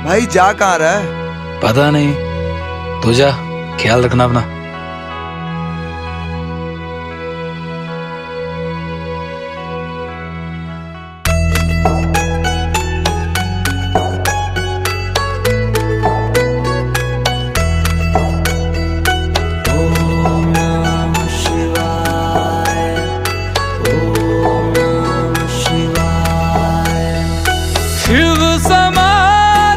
भाई जा कहाँ रहा है? पता नहीं, तू जा, ख्याल रखना अपना। शिव समा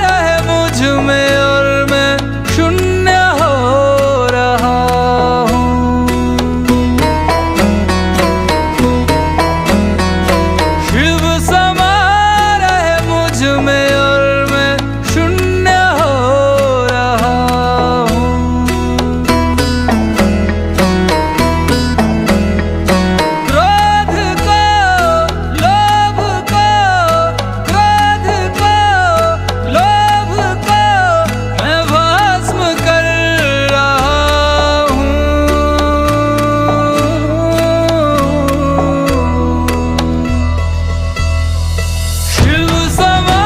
रहे मुझ में और मैं शून्य हो रहा हूँ। शिव समा रहे मुझ में और मैं शून्य हो रहा हूँ। क्रोध को, लोभ को, लोभ को मैं भस्म कर रहा हूँ। शिव समा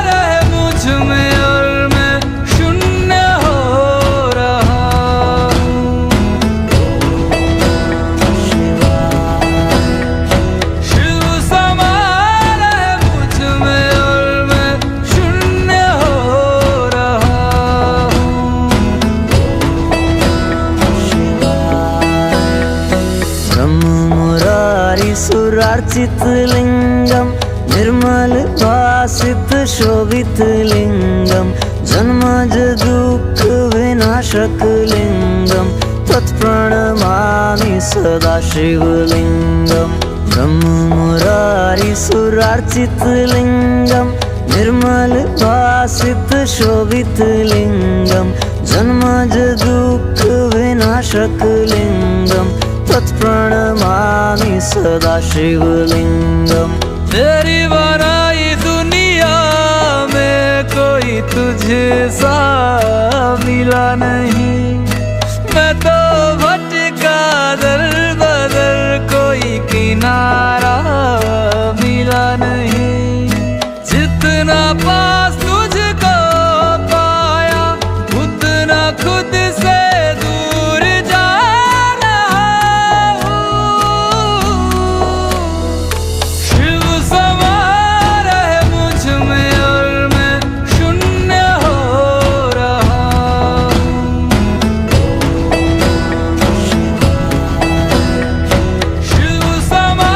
रहे मुझ में और मैं शून्य हो रहा हूँ। शिव समा रहे मुझ में और मैं शून्य हो रहा हूँ। ब्रह्म मुरारी सुरार्चित लिंगम निर्मल भासित शोभित लिंगम जन्मज दुःख विनाशक लिंगम तत्प्रणमामि सदा शिवलिंगम। ब्रह्म मुरारी सुरार्चित लिंगम निर्मल भासित शोभित लिंगम जन्मज दुःख विनाशक लिंगम तत्प्रणमामि सदा शिवलिंगम। तेरी बनाई दुनिया में कोई तुझे सा मिला नहीं। मैं तो भटका दर बदर कोई किनारा मिला नहीं। जितना पास तुझको पाया उतना खुद से दूर जा रहा हूँ। शिव समा रहे मुझ में और मैं शून्य हो रहा हूँ। शिव समा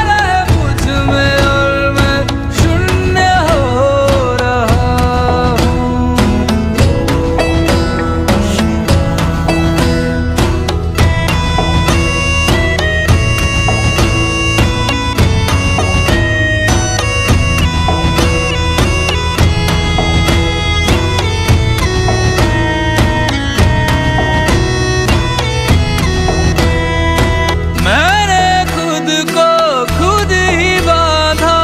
रहे मुझ में और मैं शून्य हो रहा हूँ। मैंने खुद को खुद ही बांधा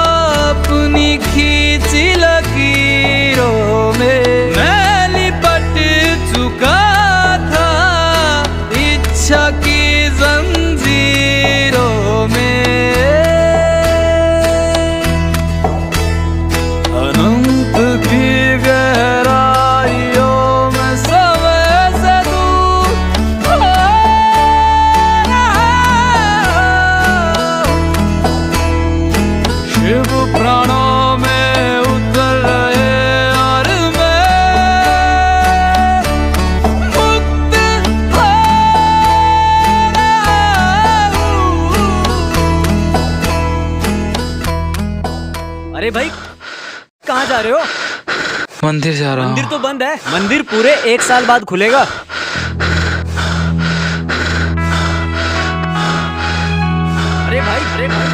अपनी खींची लकीरों में। मैं लिपट चुका था इच्छा की जंजीरों में। अनंत की गहराइयों में समय से दूर हो रहा हूँ। शिव प्राणों में उतर रहे और मैं मुक्त हो रहा हूँ। अरे भाई कहाँ जा रहे हो? मंदिर जा रहा मंदिर हूँ। तो बंद है। मंदिर पूरे 1 साल बाद खुलेगा। अरे भाई, अरे भाई।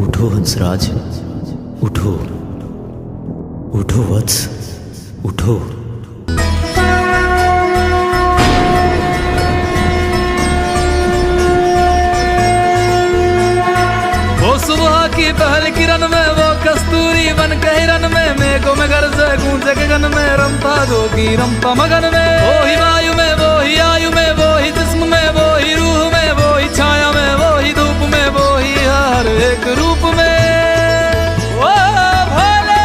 उठो हंसराज, उठो उठो वत्स, उठो। की पहल किरण में वो कस्तूरी बन के हिरन में मेघों में घर से गूंजे गगन में रमता जोगी रमता मगन में वो ही वायु में वो ही आयु में वो ही जिस्म में वो ही रूह में वो ही छाया में वो ही धूप में वो ही हर एक रूप में वो भोले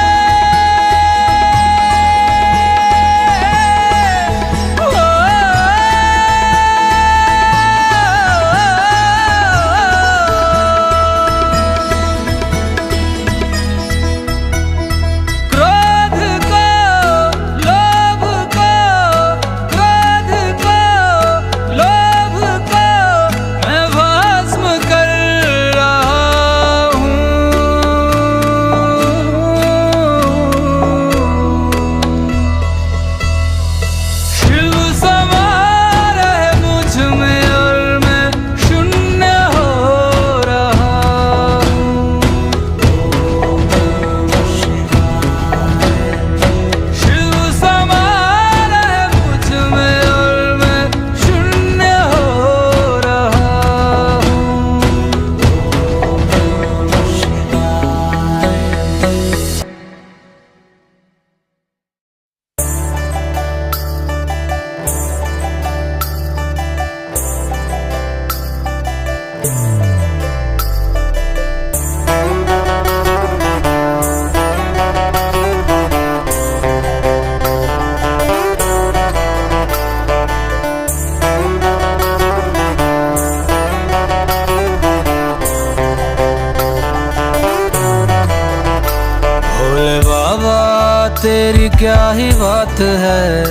तेरी क्या ही बात है,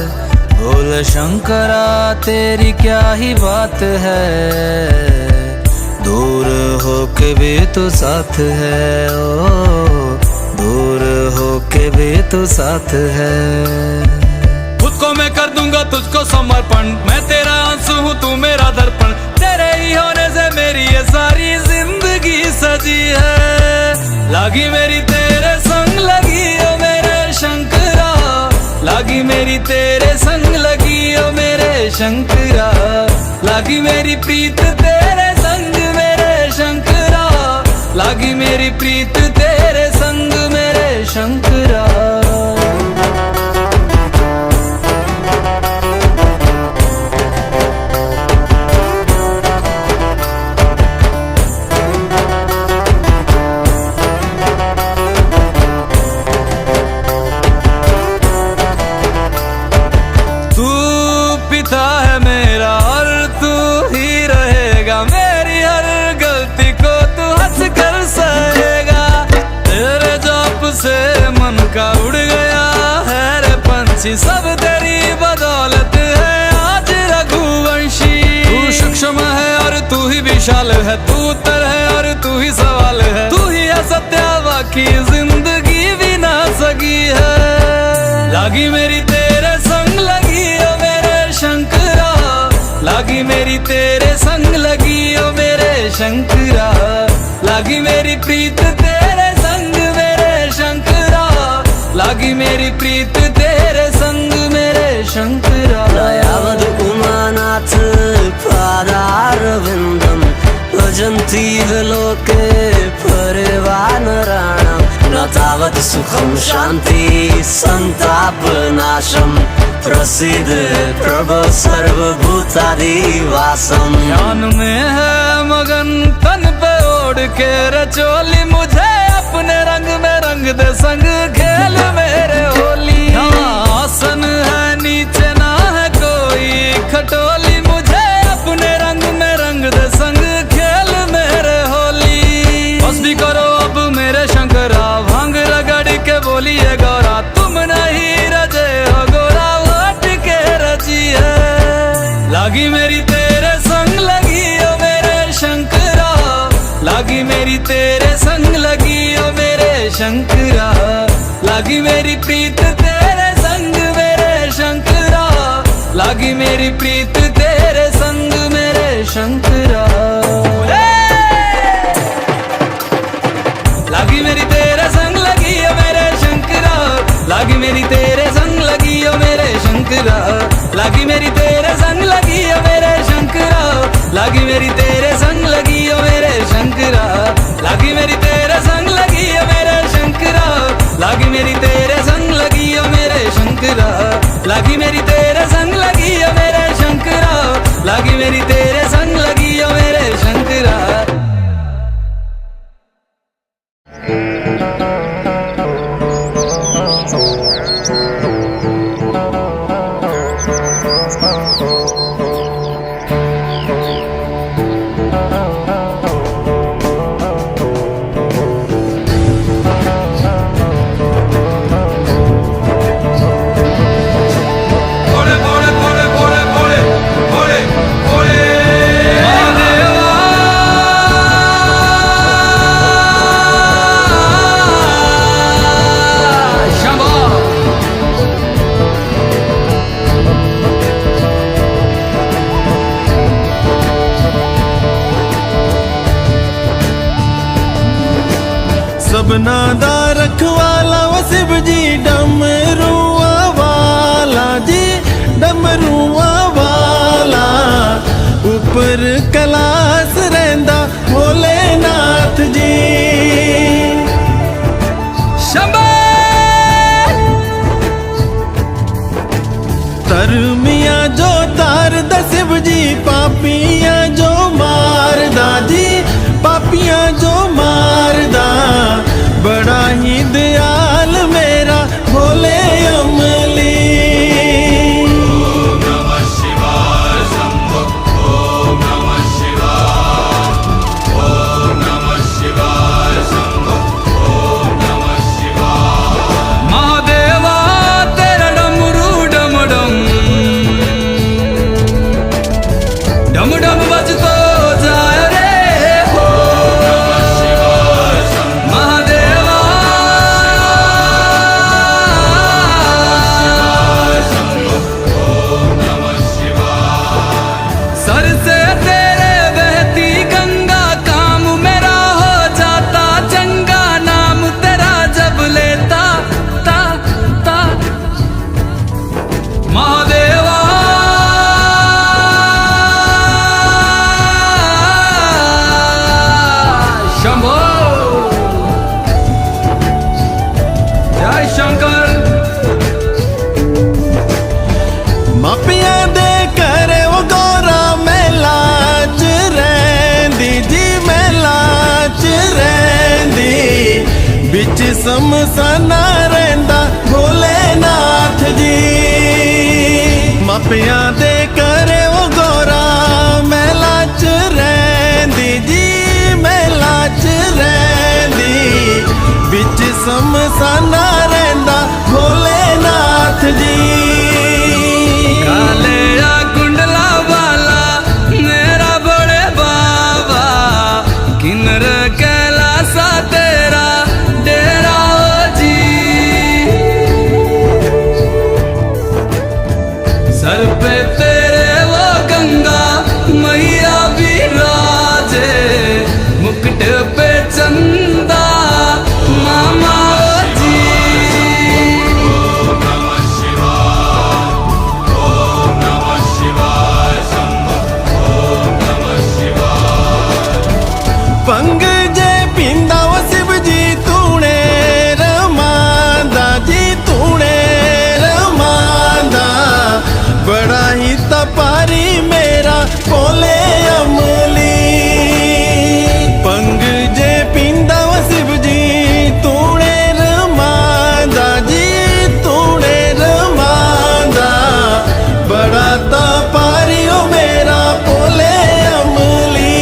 भोले शंकरा तेरी क्या ही बात है, दूर होके भी तो साथ है, ओ दूर होके भी तो साथ है। खुद को मैं कर दूंगा तुझको समर्पण, मैं तेरा आंसू हूँ तू मेरा दर्पण, तेरे ही होने से मेरी ये सारी जिंदगी सजी है। लागी मेरी तेरे संग लगी ओ मेरे शंकरा, लागी मेरी तेरे संग लगी ओ मेरे शंकरा, लागी मेरी प्रीत तेरे संग मेरे शंकरा, लागी मेरी प्रीत तेरे संग मेरे शंकरा। का उड़ गया है रे पंछी, सब तेरी बदौलत है आज रघुवंशी। तू सूक्ष्म है और तू ही विशाल है, तू उत्तर है और तू ही सवाल है, तू ही है सत्य बाकी जिंदगी भी ना सकी है। लागी मेरी तेरे संग लगी ओ मेरे शंकरा, लागी मेरी तेरे संग लगी ओ मेरे शंकरा, लागी मेरी प्रीत तेरे संग मेरे शंकरा, लागी मेरी प्रीत तेरे संग मेरे शंकरा। दयावद उमानाथ पादारविन्दं भजन्ति लोके परिवानराणां, न तावत् सुखं शान्ति संतापनाशं, प्रसीद प्रभो सर्वभूतादिवासं। ध्यान में है मगन तन पे ओढ़ के रचोली, मुझे अपने रंग में रंग दे संग खेल मेरे होली। आसन है नीचे ना है कोई खटोली, मुझे अपने रंग में रंग दे संग खेल मेरे होली। बस भी करो अब मेरे शंकरा, भांग रगड़ के बोलिए गौरा, तुम नहीं रजे हो गोरा वाट के रजी है। लागी मेरी तेरे संग लगी ओ मेरे शंकरा, लागी मेरी तेरे संग लगी ओ मेरे शंकरा, लागी मेरी प्रीत तेरे संग मेरे शंकरा, लागी मेरी प्रीत तेरे संग मेरे शंकरा। लागी मेरी तेरे संग लगी ओ मेरे शंकरा, लागी मेरी तेरे संग लगी ओ मेरे शंकरा, लागी मेरी तेरे संग लगी ओ मेरे शंकरा, लागी मेरी तेरे संग लगी ओ मेरे शंकरा, लागी मेरी तेरे संग शंकरा, लगी मेरी तेरे संग लगी है मेरे शंकरा, लगी मेरी तेरे संग लगी है मेरे शंकरा। सबना दा रखवाला व शिव जी डमरुआ वाला जी, डमरुआ वाला ऊपर कैलाश रहिंदा भोलेनाथ जी। तरमिया जो तार दा शिव जी, पापियां जो मारदा जी, पापियां जो मारदा। बड़ा ही दयाल मेरा भोले अमली। ओम नमः शिवाय शंभो, ओम नमः शिवाय, ओम नमः शिवाय शंभो, ओम नमः शिवाय। महादेवा तेरा डमरू डम डम डम डम बजतो जाए रे। मापियां दे करे वो गौरा मेला च रहिंदी जी, मेला च रहिंदी। बिच समसाना रहिंदा भोलेनाथ जी। मापियां दे करे वो गौरा मेला च रहिंदी जी, मेला च रहिंदी। बिच समसाना रहिंदा भोलेनाथ जी। काले या कुंडला वाला मेरा बड़े बाबा, किन्नर कैलासा तेरा डेरा हो जी। सर पे तेरे वो गंगा मैया विराजे, मुकुट पे चंदा मामा हो जी। पंग जे पिंदा वो शिव जी तूने रमांदा जी, तूने रमांदा। बड़ा ही तपारी मेरा भोले अमली। पंग जे पिंदा वो शिव जी तूने रमांदा जी, तूने रमांदा। बड़ा तपारी ओ मेरा भोले अमली।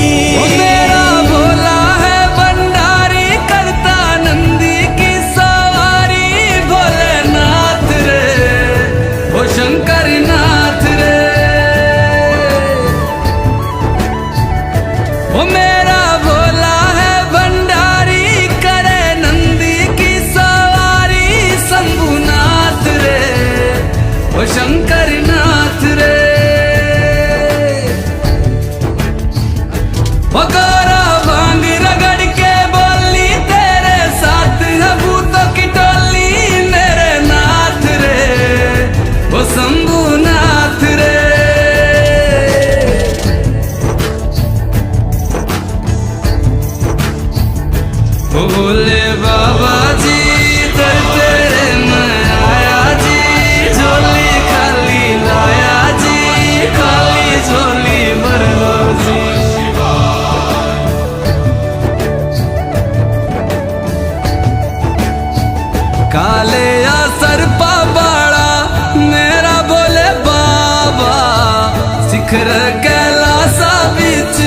सिखर कैलासा बिच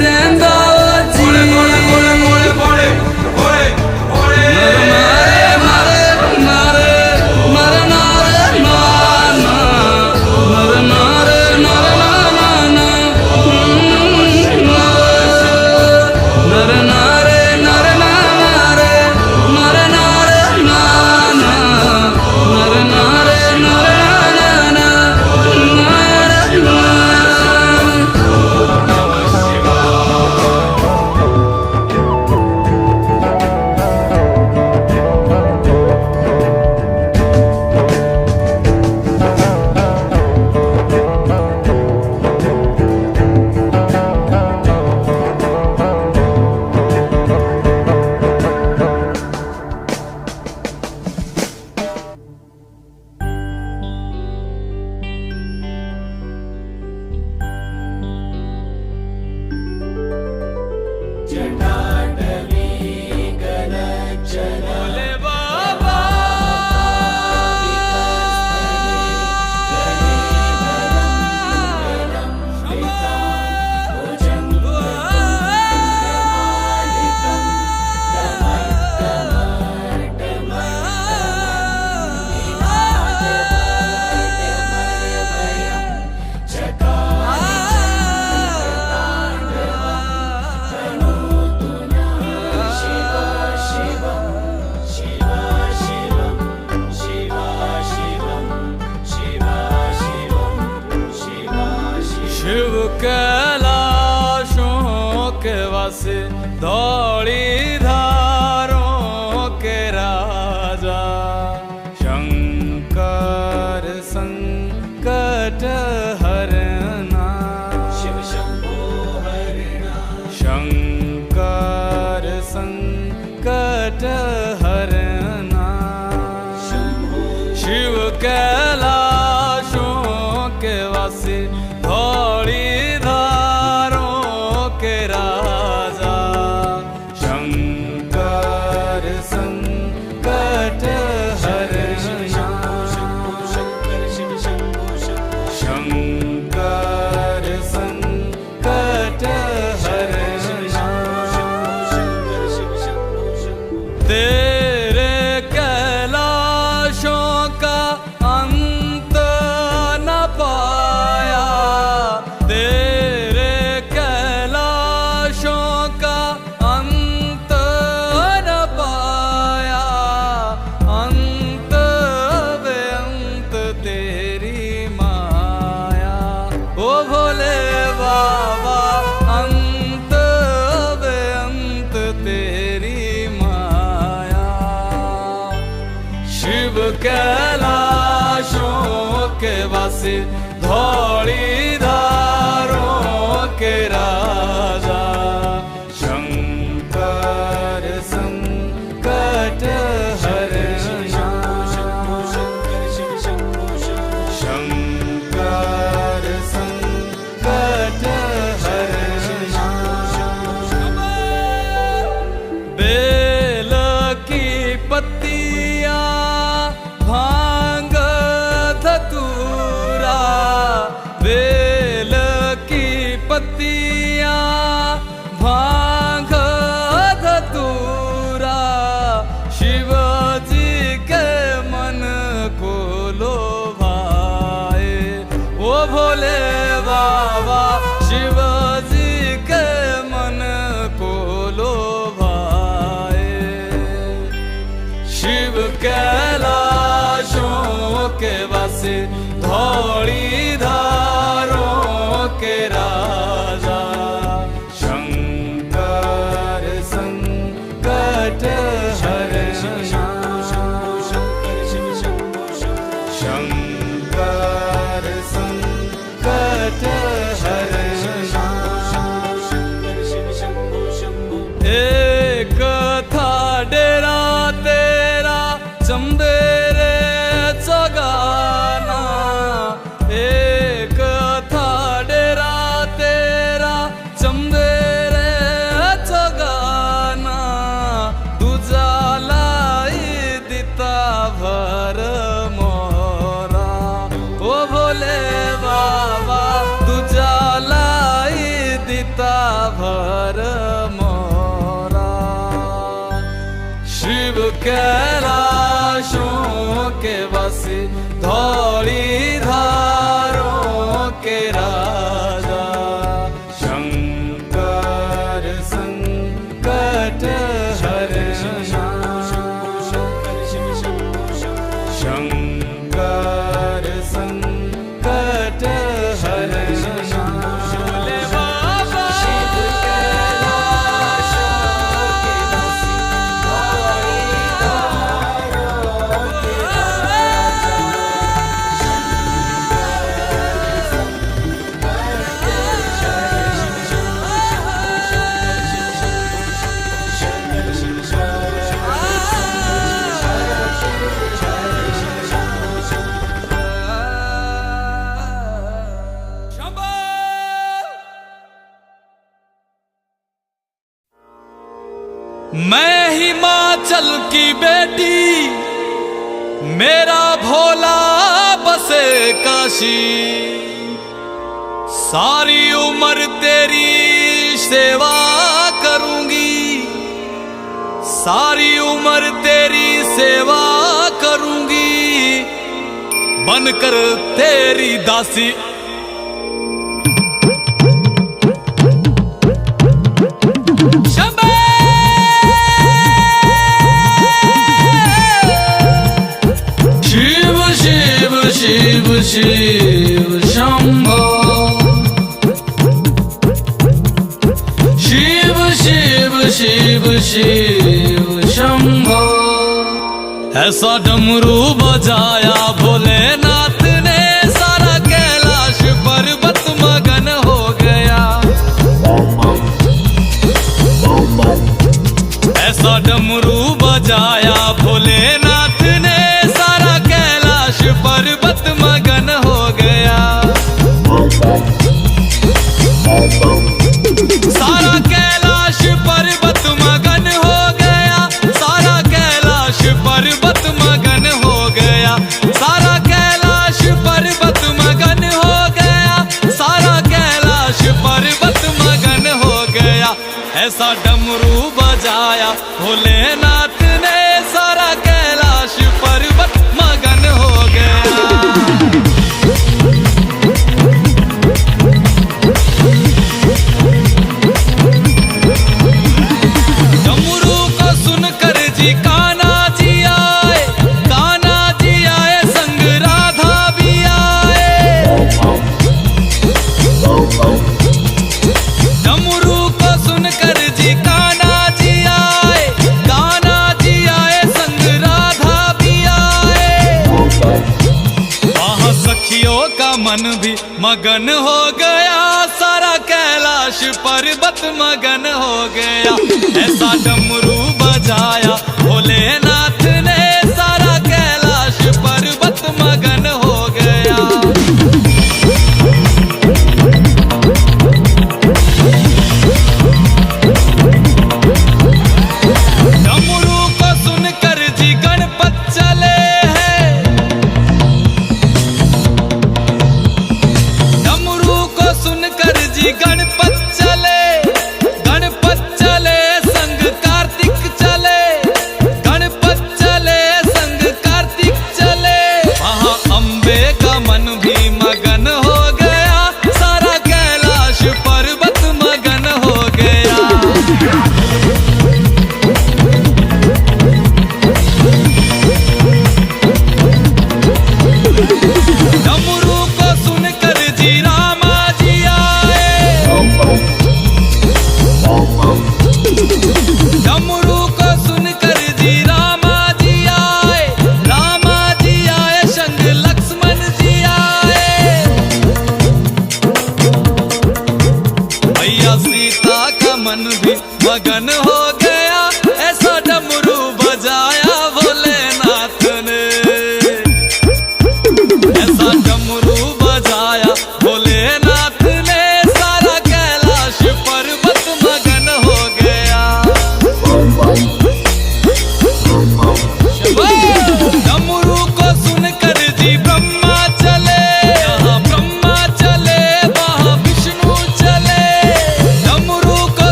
रहंदा जी शिव कैलाशों के वासे धौली धारों के राजा शंकर संकट हरना शिव शंभो हरना शंकर संकट हरना शिव कैलाशों के वासे धौली धारों के राजा शंकर संकट हरना शंकर संकट हरना तेरे कैलाशों का अंत न पाया तेरे कैलाशों का अंत न पाया अंत बेअंत तेरी माया ओ भोले बाबा अंत बेअंत तेरी माया शिव कैलाशों के वासे धौली धारों के राजा शंकर संकट हरना शंकर संकट हरना बेल की पत्तियां भांग धतूरा बेल की पत्तियां भांग धतूरा शिव जी के मन को लोभाए ओ भोले बाबा शिव जी के मन को लोभाए शिव कैलाशों के वासे धौली धारों के राजा शंकर संकट हरना शंकर संकट हरना एक था डेरा तेरा चंबेरे चगाना एक था डेरा तेरा चंबेरे चगाना दूजा लाई दिता भर मोरा ओ भोले बाबा तुझ कैलाशों के वासी धौली धारों के राजा शंकर संकट हरण शंकर संकट हरण भोले बाबा मैं हिमाचल की बेटी मेरा भोला बसे काशी सारी उम्र तेरी सेवा करूंगी सारी उम्र तेरी सेवा करूंगी बनकर तेरी दासी शिव शिव शंभो शिव शिव शिव शिव शंभो ऐसा डमरू बजाया भोलेनाथ ने सारा कैलाश पर्वत मगन हो गया ऐसा डमरू बजाया भोलेनाथ ने सारा कैलाश पर्वत मगन हो गया सारा कैलाश पर्वत मगन हो गया सारा कैलाश पर्वत मगन हो गया सारा कैलाश पर्वत मगन हो गया सारा कैलाश पर्वत मगन हो गया ऐसा डमरू बजाया भोलेनाथ ने सारा कैलाश पर्वत मगन हो गया डमरू को सुनकर जी कान्हा जी आए संग राधा भी आए डमरू को सुनकर जी कान्हा जी आए संग राधा भी आए वहाँ सखियों का मन भी मगन हो गया सारा कैलाश पर्वत मगन हो गया ऐसा डमरू बजाया भोलेनाथ ने सारा कैलाश पर्वत मगन हो गया डमरू को सुनकर जी गणपत चले हैं डमरू को सुनकर जी गणपत चले संग कार्तिक चले गणपत चले संग कार्तिक चले वहाँ अम्बे का मन भी मगन हो गया सारा कैलाश पर्वत मगन हो गया डमरू को सुनकर जी रामा जी आए डमरू को सुनकर जी रामा जी आए संग लक्ष्मण जी आए भैया सीता का मन भी मगन हो गया ऐसा डमरू बजाया भोलेनाथ ने ऐसा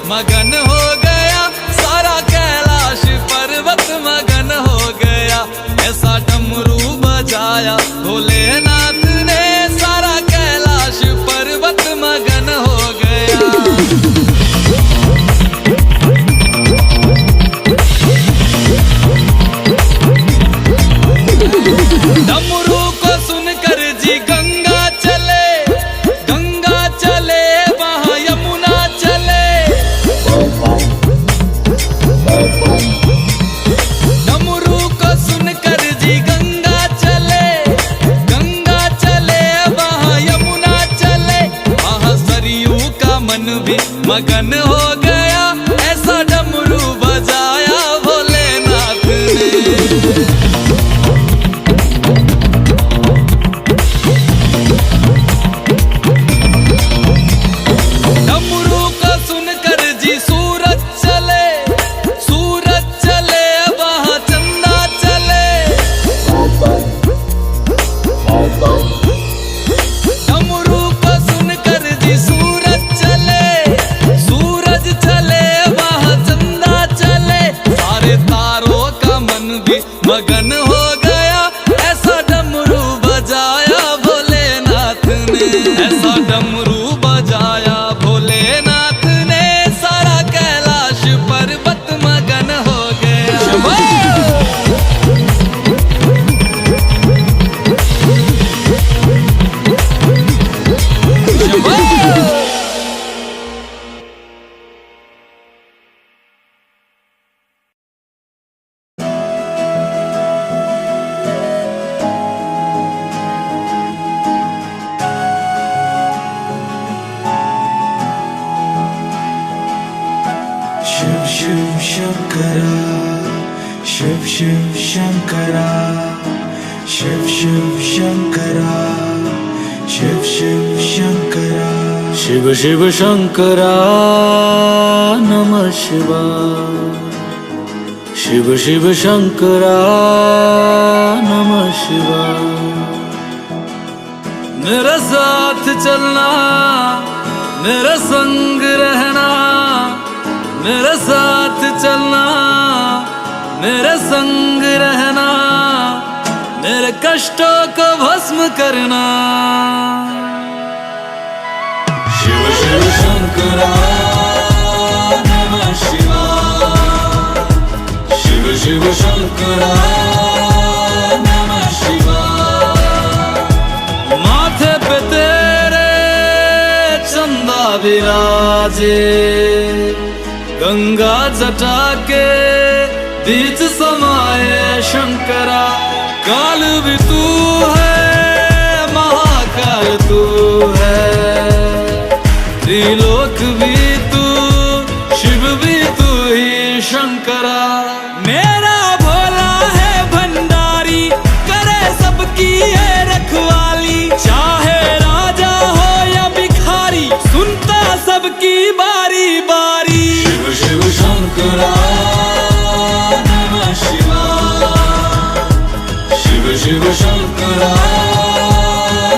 मगन हो गया, सारा कैलाश पर्वत मगन हो गया। ऐसा डमरू बजाया भोलेनाथ ने, सारा कैलाश पर्वत मगन हो गया। डमरू को सुनकर जी गंगा चले, गंगा चले वहाँ यमुना चले। डमरू को सुनकर जी गंगा चले, गंगा चले वहाँ यमुना चले। वहाँ सरयू का मन भी मगन हो गया, ऐसा डमरू बजाया भोलेनाथ ने। मगन हो गया, ऐसा डमरू बजाया भोलेनाथ ने, ऐसा डमरू बजाया भोलेनाथ ने। सारा कैलाश पर्वत मगन हो गया। शिव शंकरा, शिव शिव शंकरा, शिव शिव शंकरा, शिव शिव शंकरा, शिव शिव शंकरा नमः शिवाय, शिव शिव शंकरा नमः शिवाय। मेरे साथ चलना, मेरे संग रहना, मेरे साथ चलना, मेरे संग रहना, मेरे कष्टों को भस्म करना। शिव शिव शंकरा नमः शिवाय, शिव शिव शंकरा नमः शिवाय। माथे पे तेरे चंदा विराजे, गंगा जटा के बीच समाये शंकरा। काल भी तू है, महाकाल तू है, त्रिलोक भी तू, शिव भी तू ही शंकरा। मेरा भोला है भंडारी, करे सबकी है रखवाली। चाहे राजा हो या भिखारी, सुनता सबकी बारी बारी। शिव शिव शंकरा नमः शिवाय, शिव शिव शंकरा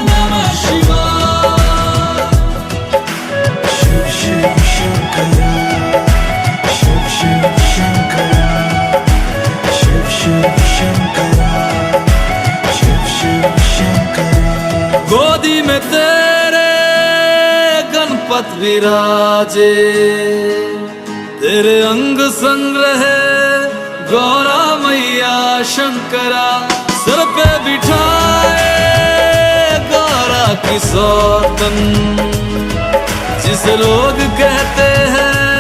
नमः शिवाय। शिव शिव शंकरा, शिव शिव शंकरा, शिव शिव शंकरा, शिव शिव शंकरा। गोदी में तेरे गणपत विराजे, तेरे अंग संग रहे गौरा मैया शंकरा। सर पे बिठाए गौरा की सौतन, जिसे लोग कहते हैं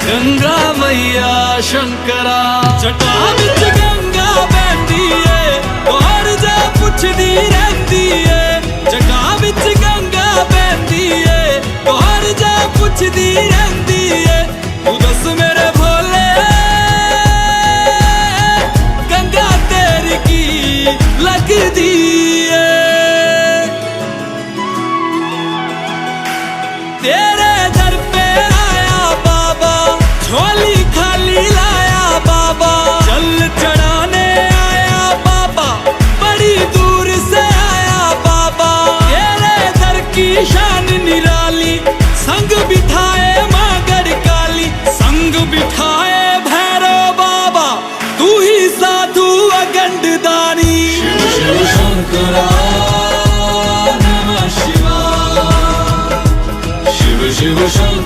गंगा मैया शंकरा। जटा बिच गंगा बहती है, और जा पुछदी रहती है। जटा बिच गंगा बहती है, और जा पुछदी रहती है। तू दस मेरे भोले, गंगा तेरी की लगदी है। तेरे दर पे आया बाबा, झोली खाली लाया बाबा। जल चढ़ाने आया बाबा, बड़ी दूर से आया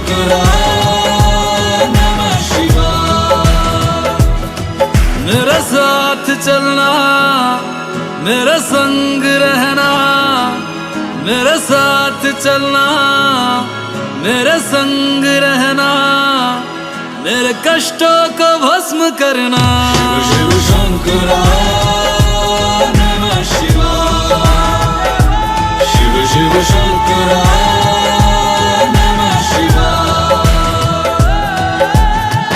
शंकरा नमः शिवाय। मेरे साथ चलना, मेरे संग रहना, मेरे साथ चलना, मेरे संग रहना, मेरे कष्टों को भस्म करना। शिव शिव शंकरा नमः शिवाय। शिव शिव शंकरा नमः शिवाय।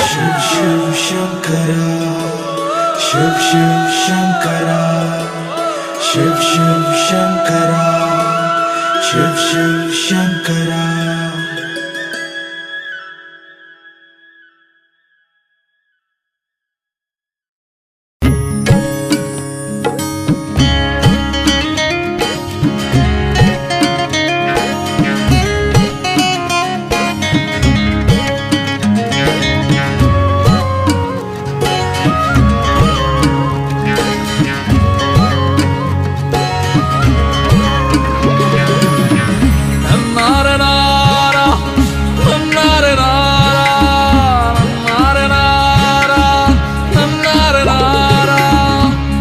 शिव शिव शंकरा शिव शिव शंकरा शिव शिव शंकरा शिव शिव शंकरा।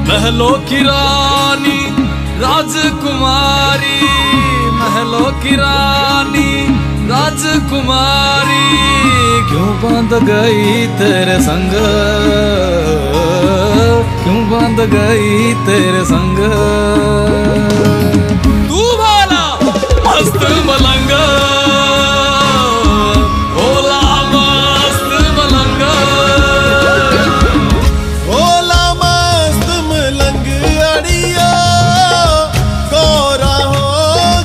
महलों की रानी राजकुमारी, महलों की रानी राजकुमारी, क्यों बांध गई तेरे संग, क्यों बांध गई तेरे संग। तू वाला मस्त मलंग, भोला मस्त मलंग, भोला मस्त मलंग अड़ियो, गोरा हो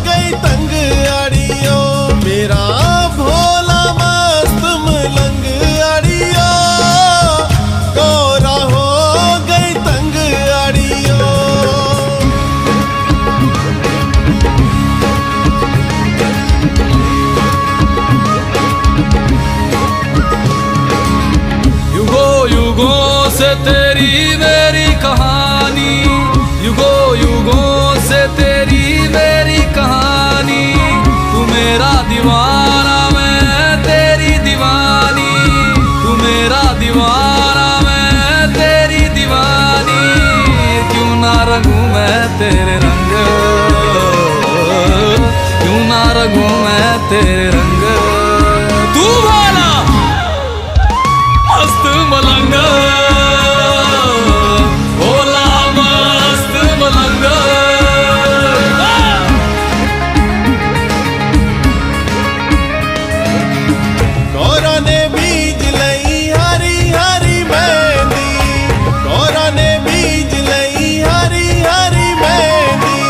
गई तंग अड़ियो। मेरा भोला मस्त मलंग अड़ियो, गोरा हो गई तंग अड़ियो। युगों युगों से तेरी मेरी कहानी, युगों युगों से तेरी मेरी कहानी। तू मेरा दीवाना मैं तेरी दीवानी, तू मेरा दीवाना मैं तेरी दीवानी। क्यों ना रंगूं मैं तेरे रंग, क्यों ना रंगूं मैं तेरे रंग। तू वाला मस्त मलंग, भोला मस्त मलंग। गौरा ने बीज लई हरी हरी मेहंदी, गौरा ने बीज लई हरी हरी मेहंदी।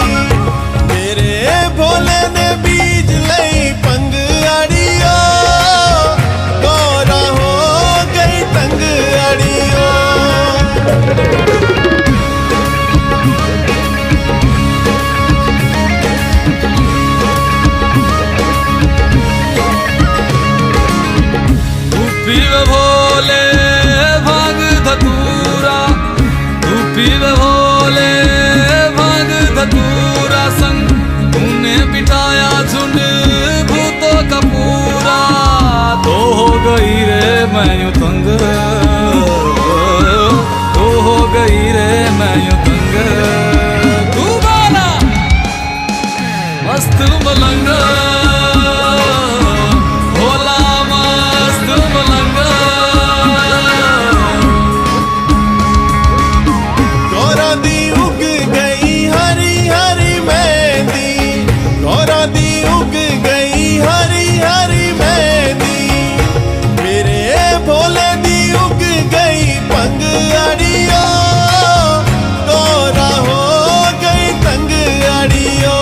मेरे भोले ने बीज लई पंग अड़ियो, गौरा हो गई तंग अड़ियो। तू पीवे भोले भांग धतूरा, तू पीवे भोले भांग धतूरा। संग तूने बिठाया झुंड भूतों का पूरा, तो हो गई रे मैं यूं तंग, तो हो गई रे मैं यूं तंग। तू वाला मस्त मलंग, भोला मस्त मलंग। गौरा दी उग गई हरी हरी मेहंदी, गौरा दी उग गई हरी हरी मेहंदी। मेरे भोले दी उग गई पंग अड़ियो, गौरा हो गई तंग अड़ियो।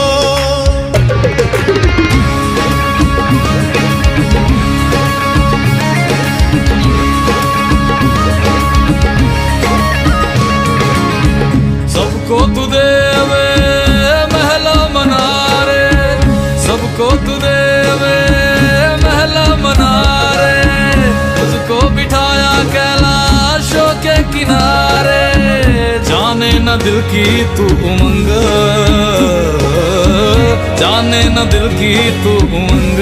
सबको तू देवे महला मनारे, सबको तू देवे महला मनारे। तुझको बिठाया कैलाशों के किनारे, जाने न दिल की तू उमंग, जाने न दिल की तू उमंग।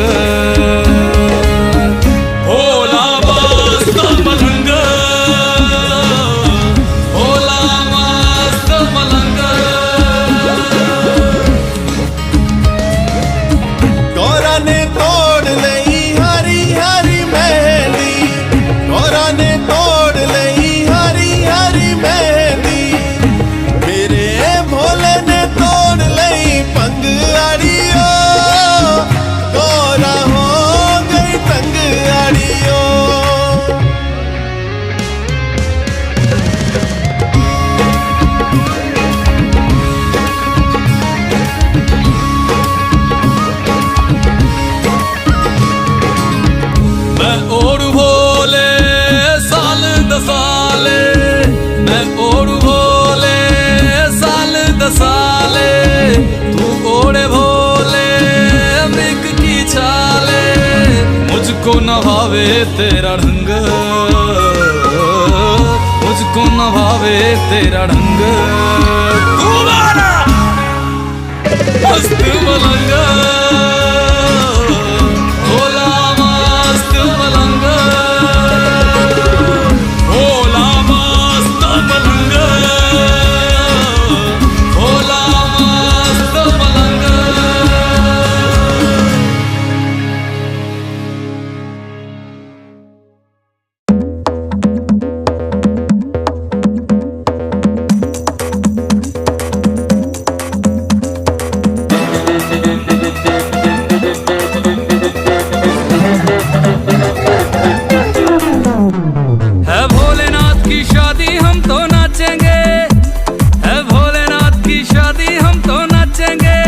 दसाले मैं ओढ़ू भोले साल दसाले तू ओढ़े भोले मृग की छाले मुझको न भावे तेरा ढंग मुझको न भावे तेरा ढंग तुम्हारा मस्त मलंग भोला मस्त मलंग भोला मस्त मलंग भोला मस्त मलंग। है भोलेनाथ की शादी हम तो नाचेंगे है भोलेनाथ की शादी हम तो नाचेंगे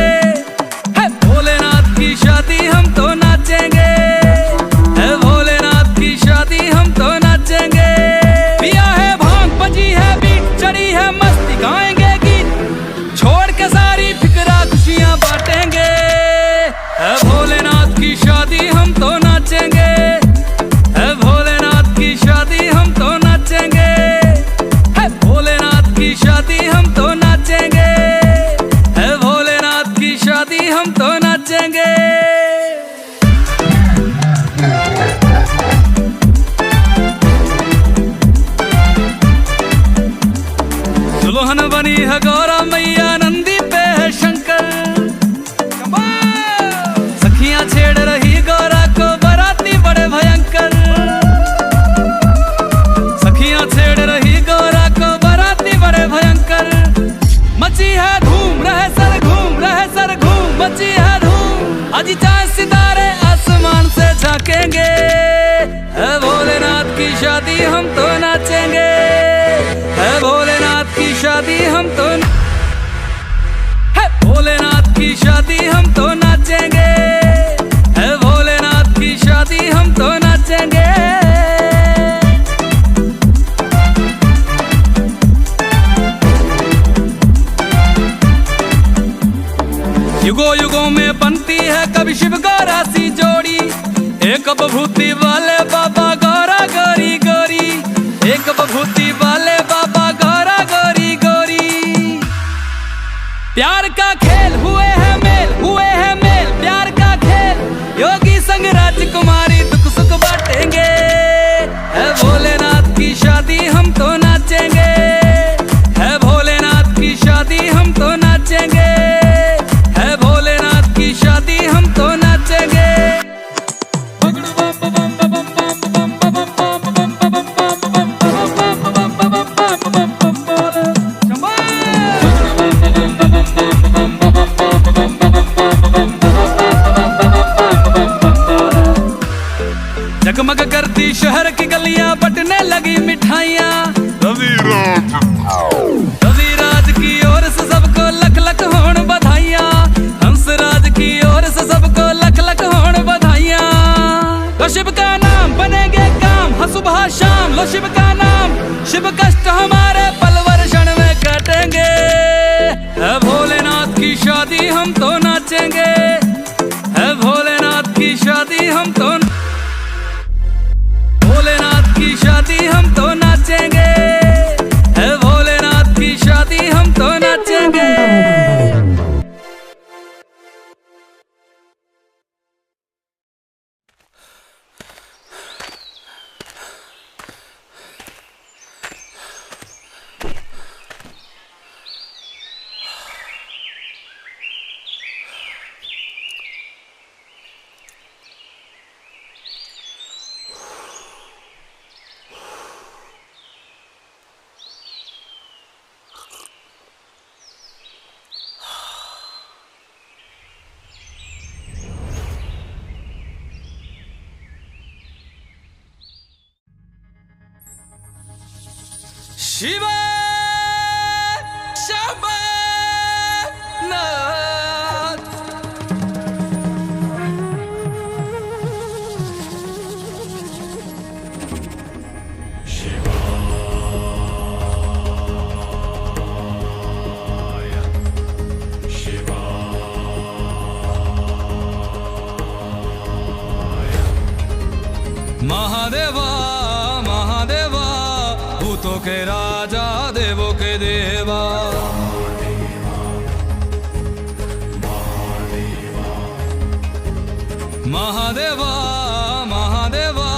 है भोलेनाथ की शादी हम तो नाचेंगे है भोलेनाथ की शादी हम तो नाचेंगे पिया है भांग बजी है बीट चढ़ी है मस्ती गाएंगे गीत छोड़ के सारी फिक्रा खुशियां बांटेंगे है भोलेनाथ की शादी हम तो नाचेंगे है भोलेनाथ की शादी हम तो नाचेंगे है भोलेनाथ की शादी हम तो नाचेंगे है भोलेनाथ की शादी हम तो नाचेंगे। दुल्हन बनी है गौरा मैया नंदी पे है शंकर सखियां छेड़ रही गौरा को बराती बड़े भयंकर सखियां छेड़ रही गौरा को बराती बड़े भयंकर मची है धूम रहे सर घूम मची है धूम आज चांद सितारे आसमान से झांकेंगे है भोलेनाथ की शादी हम तो नाचेंगे है भोलेनाथ की शादी हम तो है भोलेनाथ की शादी हम तो नाचेंगे है भोलेनाथ की शादी हम तो नाचेंगे। युगों युगों में बनती है कभी शिव गौरा सी जोड़ी एक बभूति वाले बाबा गौरा गौरी गौरी एक बभूति वाले बाबा गौरा गौरी गौरी प्यार का खेल हुए हैं मेल प्यार का खेल योगी संग राजकुमारी दुख सुख बांटेंगे है भोलेनाथ की शादी हम तो नाचेंगे है भोलेनाथ की शादी हम तो नाचेंगे है भोलेनाथ की शादी हम तो नाचेंगे। जगमग करती शहर की गलियां बटने लगी मिठाइयां रविराज की ओर से सबको लख लख होण बधाइयां हंसराज की ओर से सबको लख लख होण बधाइयां तो शिव का नाम बनेंगे काम हाँ सुबह शाम लो शिव का नाम शिव कष्ट हमारे पलवर क्षण में काटेंगे है भोलेनाथ की शादी हम तो नाचेंगे है भोलेनाथ की शादी हम तो भोलेनाथ की शादी हम तो नाचेंगे है भोलेनाथ की शादी हम तो नाचेंगे। शिव शंभुनाथ शिवा महादेवा महादेवा भूतों के राजा देवों के देवा महादेवा महादेवा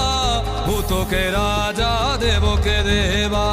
भूतों के राजा देवों के देवा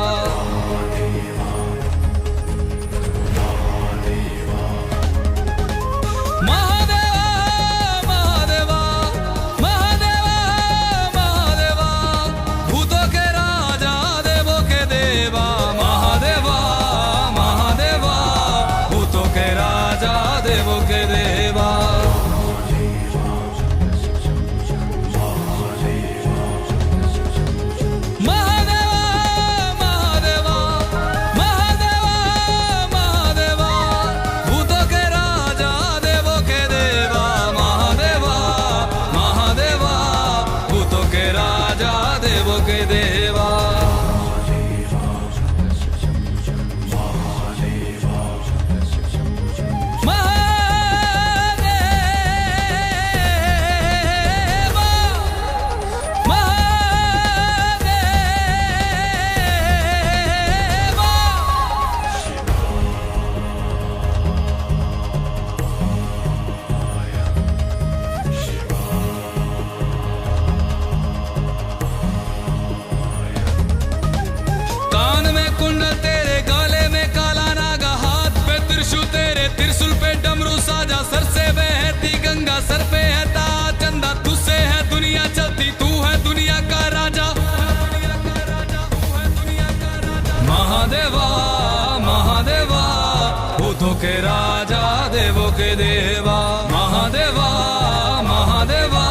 सर से बहती गंगा सर पे है ताज चंदा तुझसे है दुनिया चलती तू है दुनिया का राजा महादेवा महादेवा भूतों के राजा देवों के देवा महादेवा महादेवा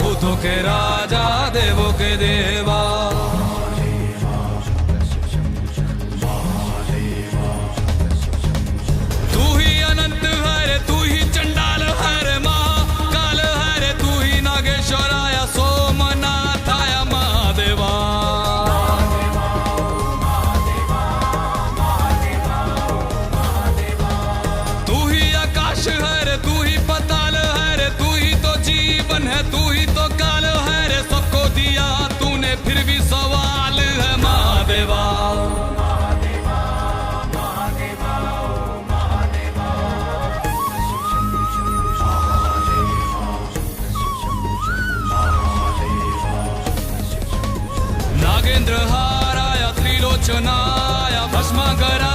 भूतों के राजा देवों के देवा है तू ही तो काल है रे सबको दिया तूने फिर भी सवाल है महादेवा नागेंद्र हाराया त्रिलोचनाया भस्मागरा